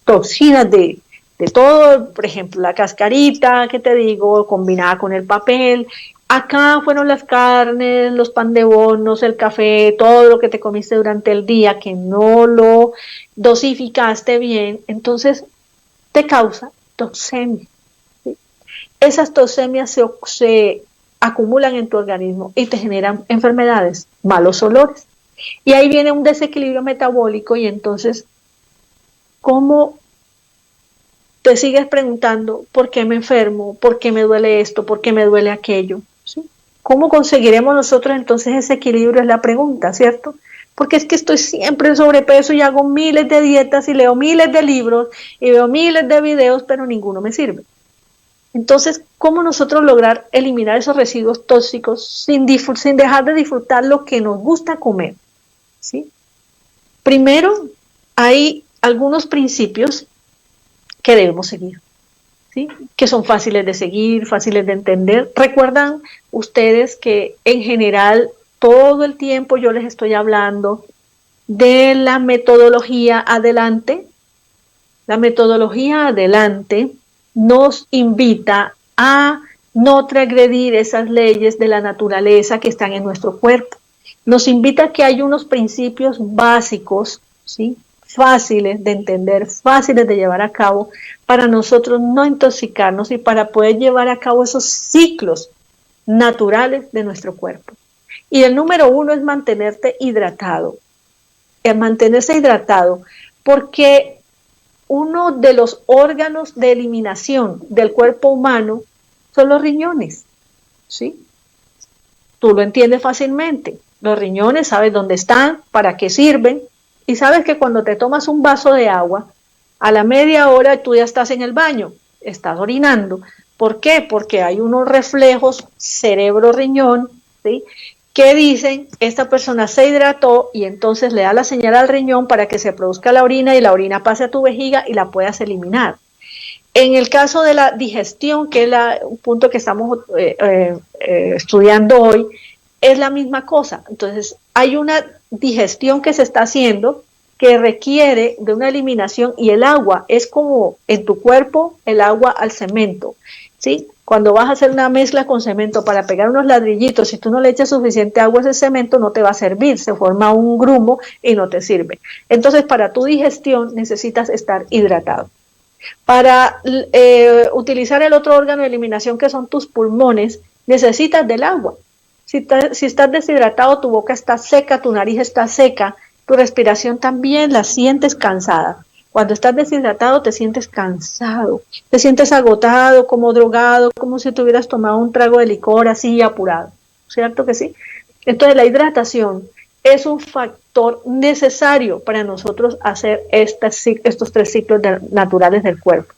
toxinas de todo, por ejemplo, la cascarita que te digo, combinada con el papel. Acá fueron las carnes, los pan de bonos, el café, todo lo que te comiste durante el día que no lo dosificaste bien, entonces te causa toxemia, ¿sí? Esas toxemias se acumulan en tu organismo y te generan enfermedades, malos olores. Y ahí viene un desequilibrio metabólico y entonces, ¿cómo te sigues preguntando por qué me enfermo, por qué me duele esto, por qué me duele aquello? ¿Sí? ¿Cómo conseguiremos nosotros entonces ese equilibrio? Es la pregunta, ¿cierto? Porque es que estoy siempre en sobrepeso y hago miles de dietas y leo miles de libros y veo miles de videos, pero ninguno me sirve. Entonces, ¿cómo nosotros lograr eliminar esos residuos tóxicos sin dejar de disfrutar lo que nos gusta comer? ¿Sí? Primero, hay algunos principios que debemos seguir, ¿sí? Que son fáciles de seguir, fáciles de entender. Recuerdan ustedes que en general todo el tiempo yo les estoy hablando de la metodología adelante. La metodología adelante nos invita a no transgredir esas leyes de la naturaleza que están en nuestro cuerpo. Nos invita a que hay unos principios básicos, ¿sí? Fáciles de entender, fáciles de llevar a cabo, para nosotros no intoxicarnos y para poder llevar a cabo esos ciclos naturales de nuestro cuerpo. Y el número 1 es mantenerte hidratado. Mantenerse hidratado, porque uno de los órganos de eliminación del cuerpo humano son los riñones, ¿sí? Tú lo entiendes fácilmente. Los riñones, sabes dónde están, para qué sirven, y sabes que cuando te tomas un vaso de agua, a la media hora tú ya estás en el baño, estás orinando. ¿Por qué? Porque hay unos reflejos cerebro-riñón, ¿sí? Que dicen, esta persona se hidrató y entonces le da la señal al riñón para que se produzca la orina y la orina pase a tu vejiga y la puedas eliminar. En el caso de la digestión, que es un punto que estamos estudiando hoy, es la misma cosa. Entonces, hay una digestión que se está haciendo que requiere de una eliminación y el agua es como en tu cuerpo el agua al cemento, ¿sí? Cuando vas a hacer una mezcla con cemento para pegar unos ladrillitos, si tú no le echas suficiente agua a ese cemento no te va a servir, se forma un grumo y no te sirve. Entonces, para tu digestión necesitas estar hidratado. Para utilizar el otro órgano de eliminación que son tus pulmones, necesitas del agua. Si estás deshidratado, tu boca está seca, tu nariz está seca, tu respiración también la sientes cansada. Cuando estás deshidratado te sientes cansado, te sientes agotado, como drogado, como si te hubieras tomado un trago de licor así apurado, ¿cierto que sí? Entonces la hidratación es un factor necesario para nosotros hacer estos 3 ciclos naturales del cuerpo.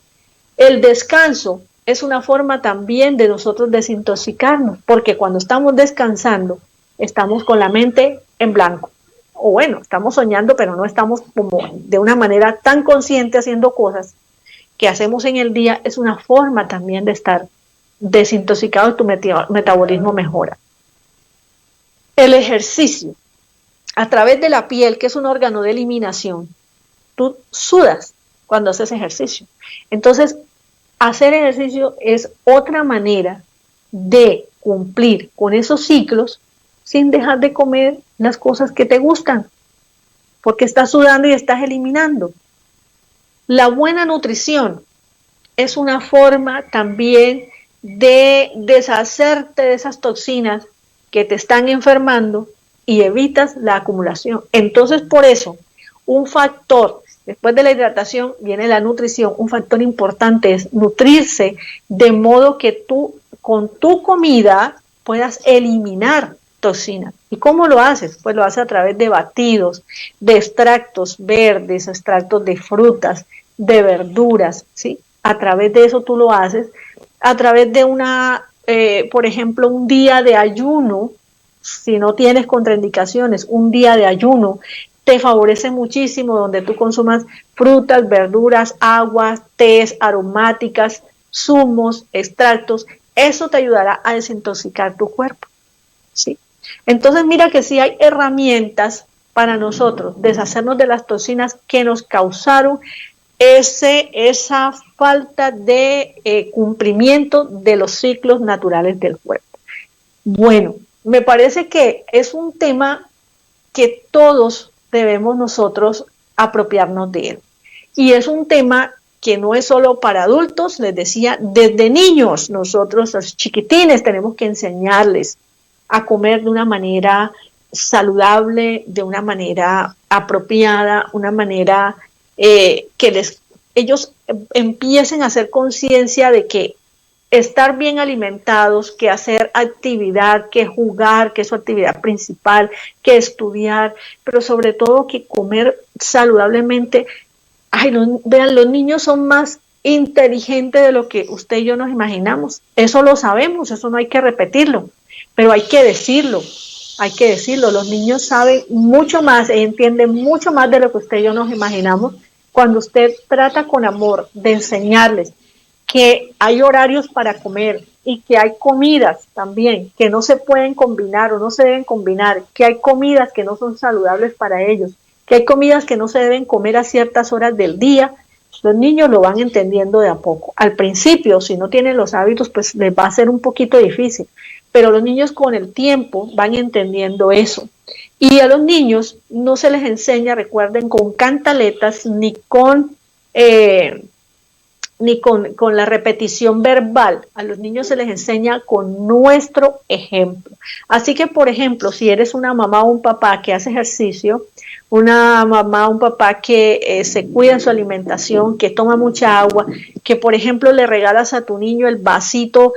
El descanso es una forma también de nosotros desintoxicarnos, porque cuando estamos descansando, estamos con la mente en blanco. O bueno, estamos soñando, pero no estamos como de una manera tan consciente haciendo cosas que hacemos en el día. Es una forma también de estar desintoxicado y tu metabolismo mejora. El ejercicio, a través de la piel, que es un órgano de eliminación, tú sudas cuando haces ejercicio. Entonces, hacer ejercicio es otra manera de cumplir con esos ciclos sin dejar de comer las cosas que te gustan, porque estás sudando y estás eliminando. La buena nutrición es una forma también de deshacerte de esas toxinas que te están enfermando y evitas la acumulación. Entonces, por eso, un factor, después de la hidratación viene la nutrición, un factor importante es nutrirse de modo que tú con tu comida puedas eliminar toxinas. ¿Y cómo lo haces? Pues lo haces a través de batidos, de extractos verdes, extractos de frutas, de verduras, ¿sí? A través de eso tú lo haces, a través de por ejemplo, un día de ayuno, si no tienes contraindicaciones, un día de ayuno te favorece muchísimo, donde tú consumas frutas, verduras, aguas, tés, aromáticas, zumos, extractos. Eso te ayudará a desintoxicar tu cuerpo, ¿sí? Entonces mira que sí hay herramientas para nosotros deshacernos de las toxinas que nos causaron esa falta de cumplimiento de los ciclos naturales del cuerpo. Bueno, me parece que es un tema que todos debemos nosotros apropiarnos de él. Y es un tema que no es solo para adultos, les decía, desde niños, nosotros los chiquitines tenemos que enseñarles a comer de una manera saludable, de una manera apropiada, una manera que ellos empiecen a hacer conciencia de que estar bien alimentados, que hacer actividad, que jugar, que es su actividad principal, que estudiar, pero sobre todo que comer saludablemente. Ay, no, vean, los niños son más inteligentes de lo que usted y yo nos imaginamos. Eso lo sabemos, eso no hay que repetirlo, pero hay que decirlo. Los niños saben mucho más e entienden mucho más de lo que usted y yo nos imaginamos cuando usted trata con amor de enseñarles que hay horarios para comer y que hay comidas también que no se pueden combinar o no se deben combinar, que hay comidas que no son saludables para ellos, que hay comidas que no se deben comer a ciertas horas del día. Los niños lo van entendiendo de a poco. Al principio, si no tienen los hábitos, pues les va a ser un poquito difícil, pero los niños con el tiempo van entendiendo eso. Y a los niños no se les enseña, recuerden, con cantaletas ni con la repetición verbal. A los niños se les enseña con nuestro ejemplo. Así que, por ejemplo, si eres una mamá o un papá que hace ejercicio, una mamá o un papá que se cuida en su alimentación, que toma mucha agua, que, por ejemplo, le regalas a tu niño el vasito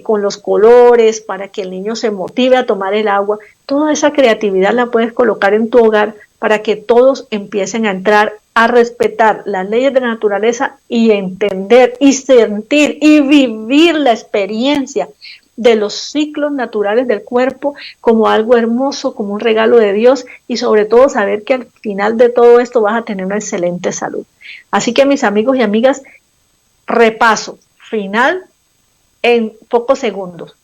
con los colores para que el niño se motive a tomar el agua, toda esa creatividad la puedes colocar en tu hogar para que todos empiecen a entrar a respetar las leyes de la naturaleza y entender y sentir y vivir la experiencia de los ciclos naturales del cuerpo como algo hermoso, como un regalo de Dios, y sobre todo saber que al final de todo esto vas a tener una excelente salud. Así que, mis amigos y amigas, repaso final en pocos segundos.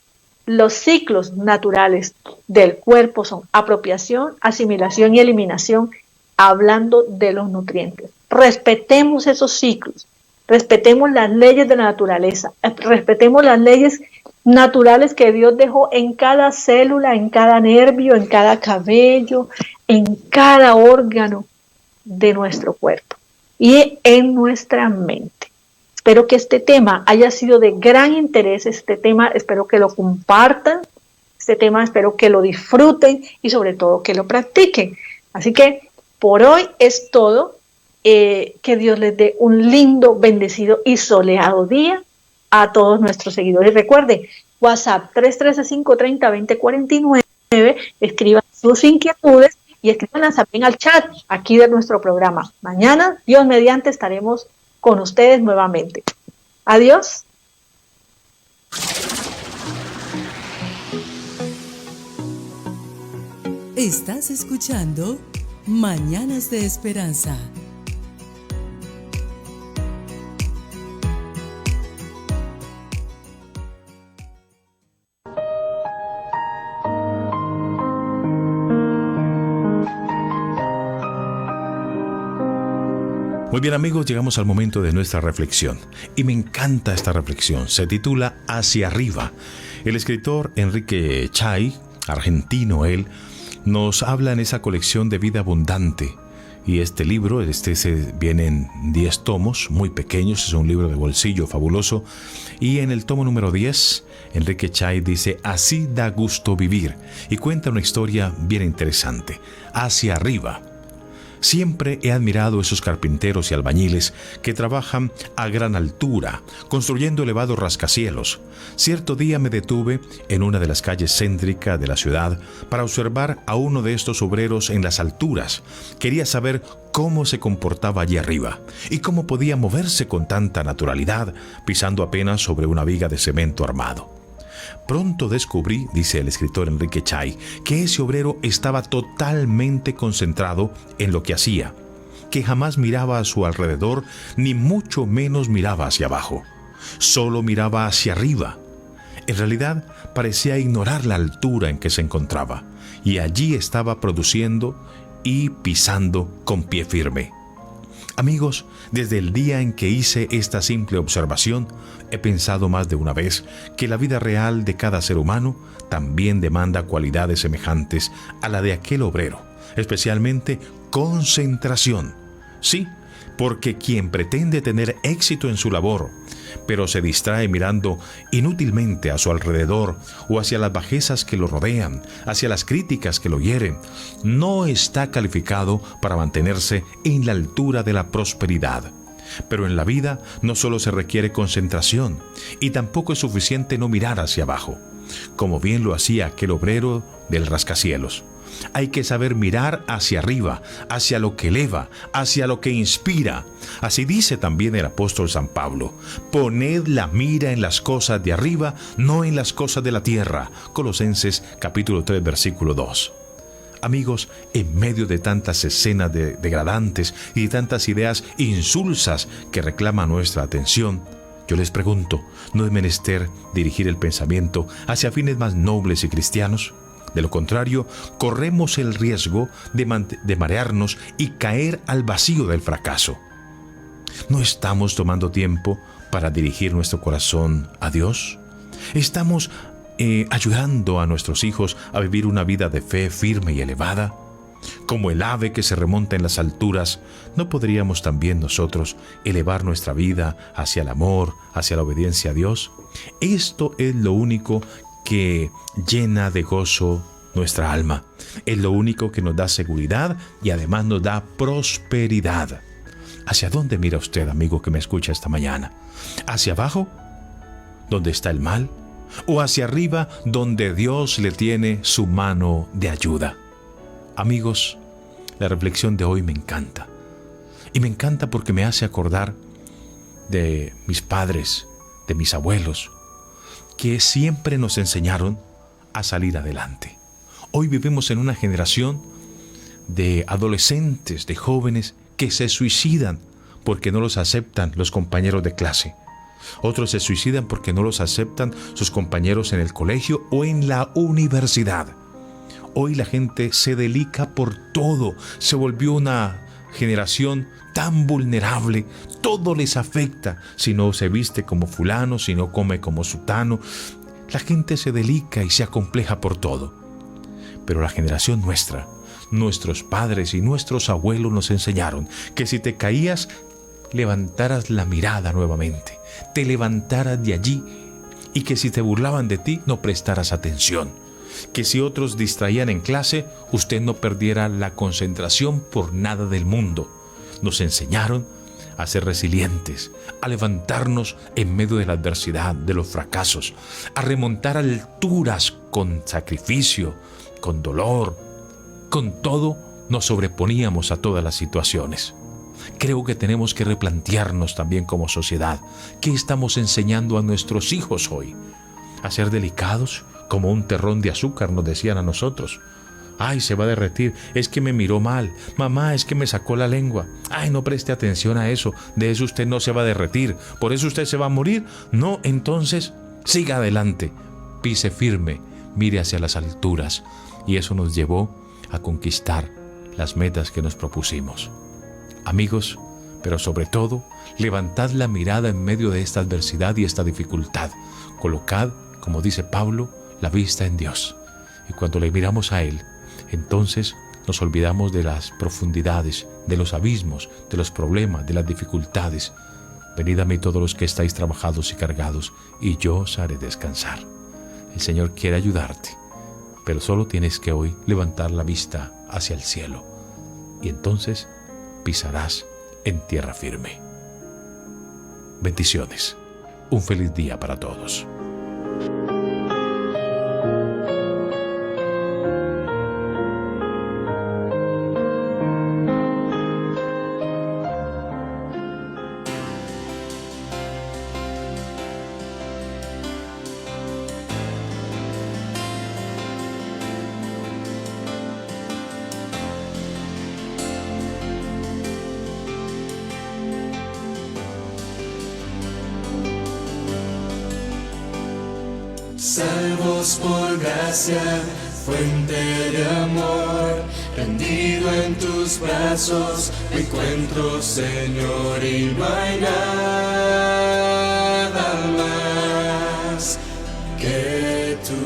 Los ciclos naturales del cuerpo son apropiación, asimilación y eliminación, hablando de los nutrientes. Respetemos esos ciclos, respetemos las leyes de la naturaleza, respetemos las leyes naturales que Dios dejó en cada célula, en cada nervio, en cada cabello, en cada órgano de nuestro cuerpo y en nuestra mente. Espero que este tema haya sido de gran interés, este tema espero que lo compartan, este tema espero que lo disfruten y sobre todo que lo practiquen. Así que por hoy es todo. Que Dios les dé un lindo, bendecido y soleado día a todos nuestros seguidores. Recuerden, WhatsApp 313-530-2049, escriban sus inquietudes y escríbanlas también al chat aquí de nuestro programa. Mañana, Dios mediante, estaremos con ustedes nuevamente. Adiós. Estás escuchando Mañanas de Esperanza. Muy bien, amigos, llegamos al momento de nuestra reflexión y me encanta esta reflexión. Se titula Hacia arriba. El escritor Enrique Chay, argentino él, nos habla en esa colección de Vida Abundante, Y este libro, viene en 10 tomos, muy pequeños, es un libro de bolsillo fabuloso. Y en el tomo número 10, Enrique Chay dice: así da gusto vivir. Y cuenta una historia bien interesante. Hacia arriba. Siempre he admirado esos carpinteros y albañiles que trabajan a gran altura, construyendo elevados rascacielos. Cierto día me detuve en una de las calles céntricas de la ciudad para observar a uno de estos obreros en las alturas. Quería saber cómo se comportaba allí arriba y cómo podía moverse con tanta naturalidad, pisando apenas sobre una viga de cemento armado. Pronto descubrí, dice el escritor Enrique Chay, que ese obrero estaba totalmente concentrado en lo que hacía, que jamás miraba a su alrededor, ni mucho menos miraba hacia abajo. Solo miraba hacia arriba. En realidad, parecía ignorar la altura en que se encontraba, y allí estaba produciendo y pisando con pie firme. Amigos, desde el día en que hice esta simple observación, he pensado más de una vez que la vida real de cada ser humano también demanda cualidades semejantes a la de aquel obrero, especialmente concentración. Sí, porque quien pretende tener éxito en su labor, pero se distrae mirando inútilmente a su alrededor o hacia las bajezas que lo rodean, hacia las críticas que lo hieren, no está calificado para mantenerse en la altura de la prosperidad. Pero en la vida no solo se requiere concentración, y tampoco es suficiente no mirar hacia abajo, como bien lo hacía aquel obrero del rascacielos. Hay que saber mirar hacia arriba, hacia lo que eleva, hacia lo que inspira. Así dice también el apóstol San Pablo: poned la mira en las cosas de arriba, no en las cosas de la tierra. Colosenses capítulo 3, versículo 2. Amigos, en medio de tantas escenas degradantes y de tantas ideas insulsas que reclaman nuestra atención, yo les pregunto, ¿no es menester dirigir el pensamiento hacia fines más nobles y cristianos? De lo contrario, corremos el riesgo de marearnos y caer al vacío del fracaso. ¿No estamos tomando tiempo para dirigir nuestro corazón a Dios? ¿Estamos ayudando a nuestros hijos a vivir una vida de fe firme y elevada? Como el ave que se remonta en las alturas, ¿no podríamos también nosotros elevar nuestra vida hacia el amor, hacia la obediencia a Dios? Esto es lo único que llena de gozo nuestra alma. Es lo único que nos da seguridad y además nos da prosperidad. ¿Hacia dónde mira usted, amigo que me escucha esta mañana? ¿Hacia abajo, donde está el mal? ¿O hacia arriba, donde Dios le tiene su mano de ayuda? Amigos, la reflexión de hoy me encanta. Y me encanta porque me hace acordar de mis padres, de mis abuelos, que siempre nos enseñaron a salir adelante. Hoy vivimos en una generación de adolescentes, de jóvenes que se suicidan porque no los aceptan los compañeros de clase. Otros se suicidan porque no los aceptan sus compañeros en el colegio o en la universidad. Hoy la gente se delica por todo. Se volvió una generación tan vulnerable. Todo les afecta. Si no se viste como fulano, si no come como sutano. La gente se delica y se acompleja por todo. Pero la generación nuestra, nuestros padres y nuestros abuelos nos enseñaron que si te caías, levantaras la mirada nuevamente, te levantaras de allí, y que si te burlaban de ti, no prestaras atención, que si otros distraían en clase, usted no perdiera la concentración por nada del mundo. Nos enseñaron a ser resilientes, a levantarnos en medio de la adversidad, de los fracasos, a remontar alturas con sacrificio, con dolor. Con todo, nos sobreponíamos a todas las situaciones. Creo que tenemos que replantearnos también como sociedad qué estamos enseñando a nuestros hijos hoy. A ser delicados, como un terrón de azúcar, nos decían a nosotros. Ay, se va a derretir, es que me miró mal. Mamá, es que me sacó la lengua. Ay, no preste atención a eso, de eso usted no se va a derretir, por eso usted se va a morir. No, entonces, siga adelante, pise firme, mire hacia las alturas. Y eso nos llevó a conquistar las metas que nos propusimos. Amigos, pero sobre todo, levantad la mirada en medio de esta adversidad y esta dificultad. Colocad, como dice Pablo, la vista en Dios. Y cuando le miramos a Él, entonces Nos olvidamos de las profundidades, de los abismos, de los problemas, de las dificultades. Venid a mí todos los que estáis trabajados y cargados, y yo os haré descansar. El Señor quiere ayudarte, pero solo tienes que hoy levantar la vista hacia el cielo, y entonces pisarás en tierra firme. Bendiciones. Un feliz día para todos. Salvos por gracia, fuente de amor, rendido en tus brazos, me encuentro, Señor, y no hay nada más que tú.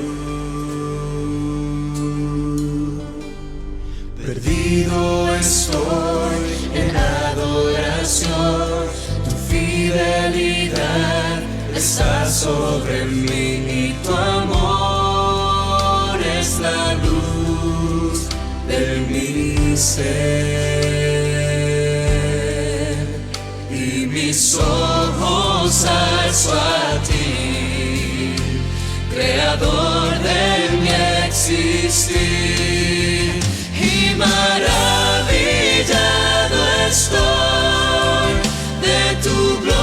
Perdido estoy en adoración, tu fidelidad está sobre mí y tu amor es la luz de mi ser. Y mis ojos alzo a ti, creador de mi existir, y maravillado estoy de tu gloria.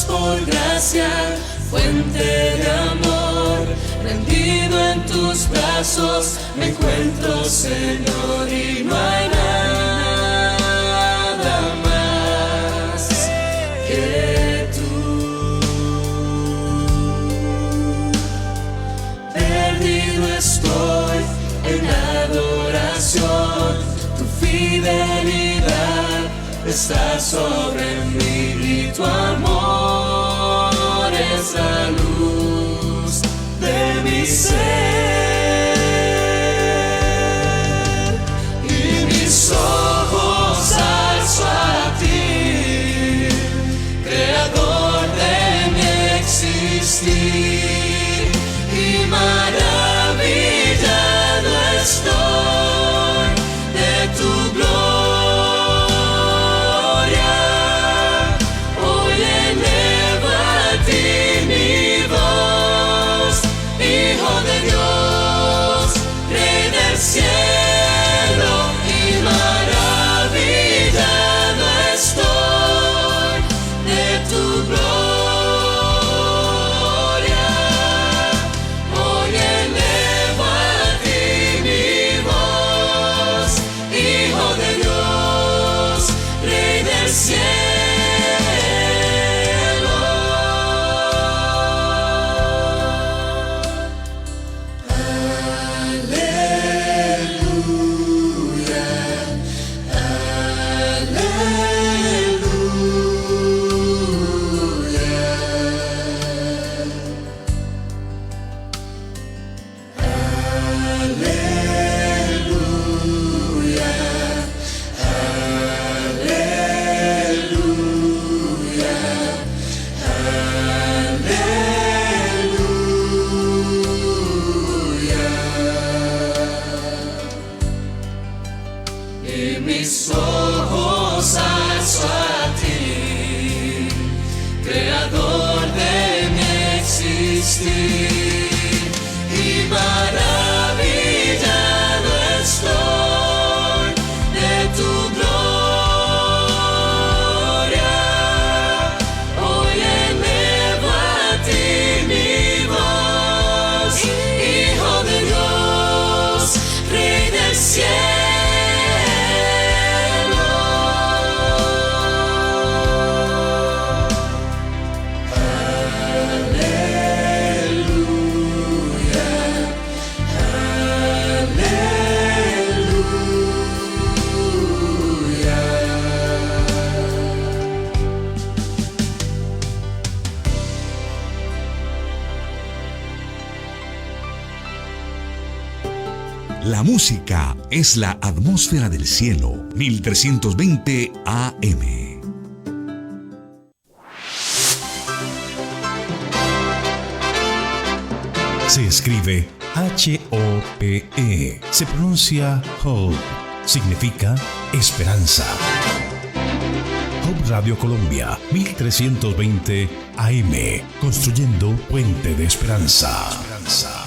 Por gracia, fuente de amor, rendido en tus brazos, me encuentro, Señor, y no hay nada más que tú. Perdido estoy en adoración, tu fidelidad está sobre mí y tu amor es la luz de mi ser. Y mis ojos alzo a ti, creador de mi existir, y maravillado estoy de tu gloria. Mis ojos alzo a ti, creador de mi existir, y maravillado estoy de tu gloria. Hoy elevo a ti mi voz. La música es la atmósfera del cielo. 1320 AM. Se escribe H-O-P-E. Se pronuncia Hope. Significa esperanza. Hope Radio Colombia, 1320 AM. Construyendo puente de esperanza.